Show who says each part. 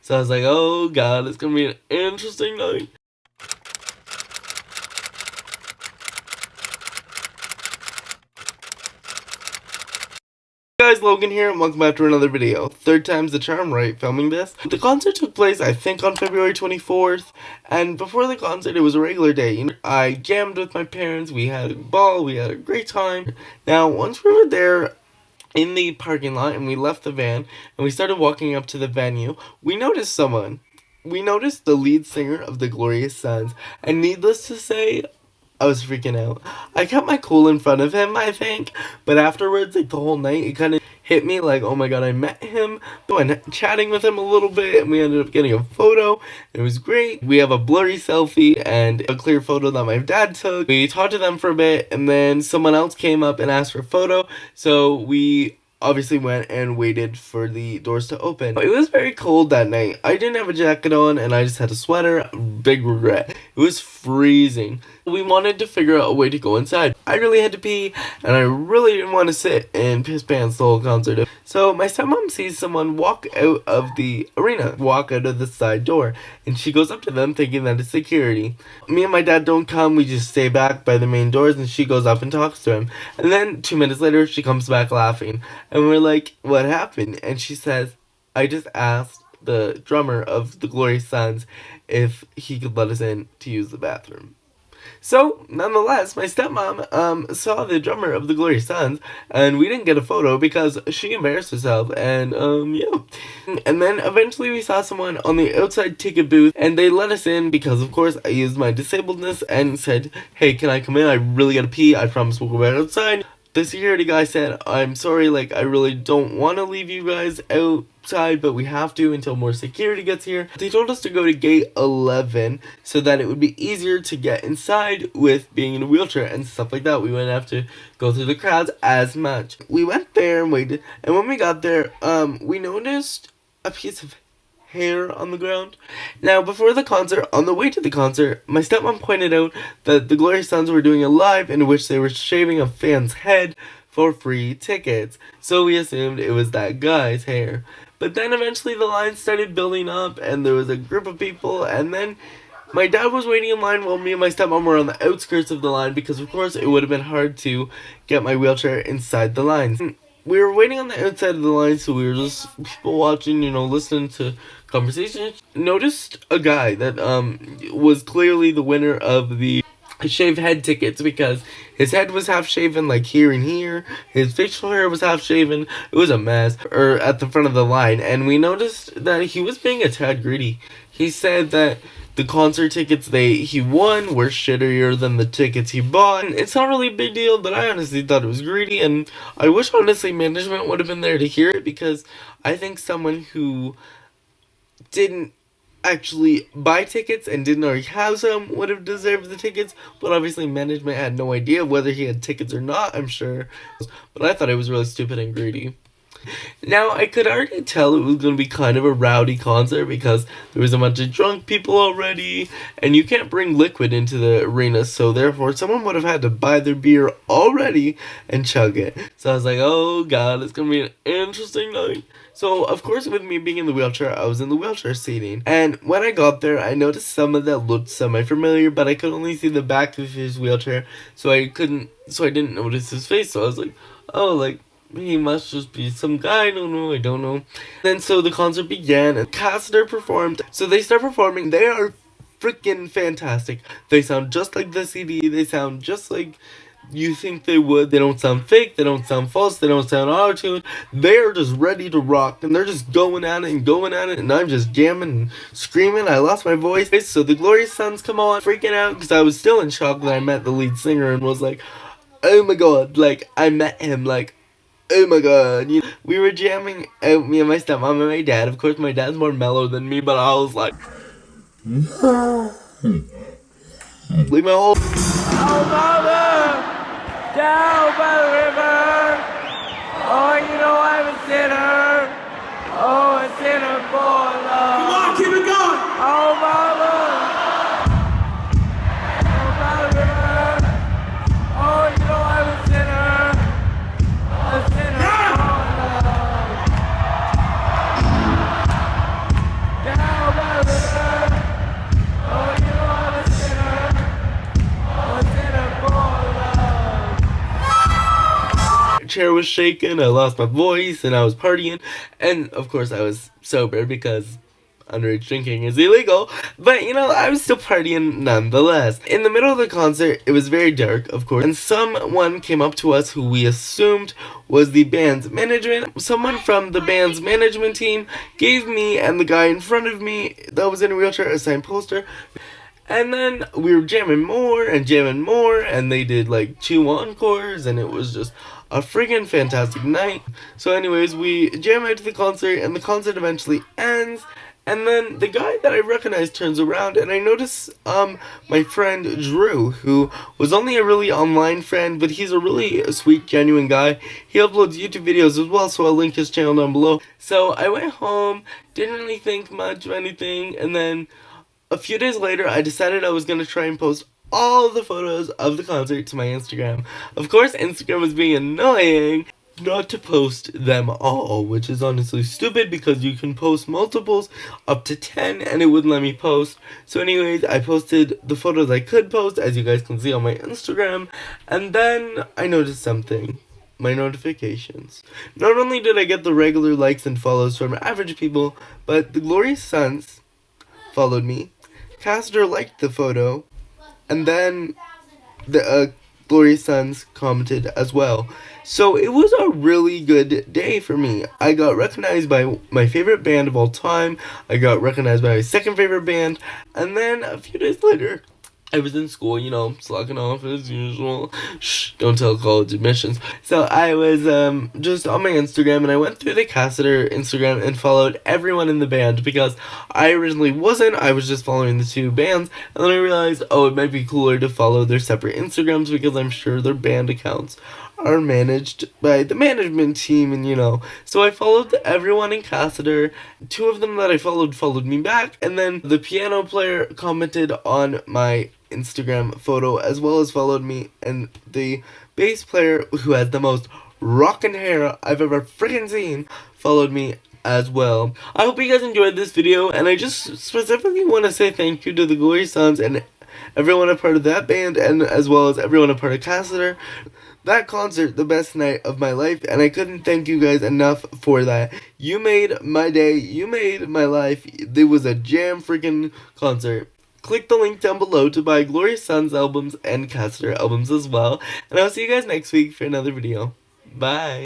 Speaker 1: So I was like, oh god, it's gonna be an interesting night. Hey guys, Logan here, and welcome back to another video. Third time's the charm, right? Filming this. The concert took place, I think, on February 24th, and before the concert, it was a regular day. I jammed with my parents, we had a ball, we had a great time. Now, once we were there in the parking lot, and we left the van, and we started walking up to the venue, we noticed someone. We noticed the lead singer of the Glorious Sons, and needless to say, I was freaking out. I kept my cool in front of him, I think, but afterwards, like the whole night, it kind of hit me like, oh my god, I met him. So I chatting with him a little bit, and we ended up getting a photo. It was great. We have a blurry selfie and a clear photo that my dad took. We talked to them for a bit, and then someone else came up and asked for a photo, so we obviously went and waited for the doors to open. It was very cold that night. I didn't have a jacket on and I just had a sweater. Big regret. It was freezing. We wanted to figure out a way to go inside. I really had to pee and I really didn't want to sit and piss pants the whole concert. So my stepmom sees someone walk out of the arena, walk out of the side door, and she goes up to them thinking that it's security. Me and my dad don't come, we just stay back by the main doors, and she goes up and talks to him. And then 2 minutes later, she comes back laughing. And we're like, what happened? And she says, I just asked the drummer of the Glorious Sons if he could let us in to use the bathroom. So, nonetheless, my stepmom saw the drummer of the Glorious Sons, and we didn't get a photo because she embarrassed herself, and yeah. And then eventually we saw someone on the outside ticket booth, and they let us in because, of course, I used my disabledness and said, hey, can I come in? I really gotta pee. I promise we'll go back outside. The security guy said, I'm sorry, like, I really don't want to leave you guys outside, but we have to until more security gets here. They told us to go to gate 11 so that it would be easier to get inside with being in a wheelchair and stuff like that. We wouldn't have to go through the crowds as much. We went there and waited, and when we got there, we noticed a piece of hair on the ground. Now, before the concert, on the way to the concert, my stepmom pointed out that the Glorious Sons were doing a live in which they were shaving a fan's head for free tickets. So we assumed it was that guy's hair. But then eventually the line started building up and there was a group of people, and then my dad was waiting in line while me and my stepmom were on the outskirts of the line because of course it would have been hard to get my wheelchair inside the lines. We were waiting on the outside of the line, so we were just people watching, listening to conversations. Noticed a guy that was clearly the winner of the shaved head tickets because his head was half shaven, like here and here. His facial hair was half shaven. It was a mess. At the front of the line, and we noticed that he was being a tad greedy. He said that the concert tickets he won were shittier than the tickets he bought. And it's not really a big deal, but I honestly thought it was greedy, and I wish honestly management would have been there to hear it, because I think someone who didn't actually buy tickets and didn't already have some would have deserved the tickets, but obviously management had no idea whether he had tickets or not, I'm sure. But I thought it was really stupid and greedy. Now, I could already tell it was going to be kind of a rowdy concert because there was a bunch of drunk people already, and you can't bring liquid into the arena, so therefore someone would have had to buy their beer already and chug it. So I was like, oh god, it's going to be an interesting night. So, of course, with me being in the wheelchair, I was in the wheelchair seating. And when I got there, I noticed someone that looked semi-familiar, but I could only see the back of his wheelchair, so I didn't notice his face. So I was like, oh, like, he must just be some guy, I don't know. Then so the concert began, and Kasador performed. So they start performing. They are freaking fantastic. They sound just like the CD. They sound just like you think they would. They don't sound fake. They don't sound false. They don't sound auto-tuned. They're just ready to rock, and they're just going at it, and I'm just jamming and screaming. I lost my voice. So the Glorious Sons come on, freaking out, because I was still in shock that I met the lead singer and was like, oh my god, like, I met him, like, oh my god. We were jamming out, me and my stepmom and my dad. Of course, my dad's more mellow than me, but I was like, leave my whole down by the river. Oh, I'm a sinner. Oh, a sinner for love. Come on, keep it going. Oh, mama. Oh, by the river. Oh, I'm a sinner. A sinner for love. chair was shaking, I lost my voice, and I was partying. And of course, I was sober because underage drinking is illegal, but you know, I was still partying nonetheless. In the middle of the concert, it was very dark, of course, and someone came up to us who we assumed was the band's management. Someone from the band's management team gave me and the guy in front of me that was in a wheelchair a signed poster. And then we were jamming more, and they did like 2 encores, and it was just a friggin' fantastic night. So anyways, we jam out to the concert, and the concert eventually ends. And then the guy that I recognize turns around, and I notice my friend Drew, who was only a really online friend, but he's a really sweet, genuine guy. He uploads YouTube videos as well, so I'll link his channel down below. So I went home, didn't really think much of anything, and then a few days later, I decided I was going to try and post all of the photos of the concert to my Instagram. Of course, Instagram was being annoying not to post them all, which is honestly stupid because you can post multiples up to 10 and it wouldn't let me post. So anyways, I posted the photos I could post, as you guys can see on my Instagram, and then I noticed something. My notifications. Not only did I get the regular likes and follows from average people, but the Glorious Sons followed me. Kasador liked the photo, and then the Glorious Sons commented as well. So it was a really good day for me. I got recognized by my favorite band of all time. I got recognized by my second favorite band, and then a few days later, I was in school, you know, slacking off as usual. Shh, don't tell college admissions. So I was just on my Instagram, and I went through the Kasador Instagram and followed everyone in the band because I originally wasn't. I was just following the 2 bands, and then I realized, oh, it might be cooler to follow their separate Instagrams because I'm sure their band accounts are managed by the management team, and you know. So I followed everyone in Kasador. 2 of them that I followed me back, and then the piano player commented on my Instagram photo as well as followed me, and the bass player, who has the most rockin' hair I've ever freaking seen, followed me as well. I hope you guys enjoyed this video, and I just specifically want to say thank you to the Glorious Sons and everyone a part of that band, and as well as everyone a part of Kasador. That concert, the best night of my life, and I couldn't thank you guys enough for that. You made my day, you made my life. It was a jam freaking concert. Click the link down below to buy Glorious Sons albums and Kasador albums as well. And I'll see you guys next week for another video. Bye!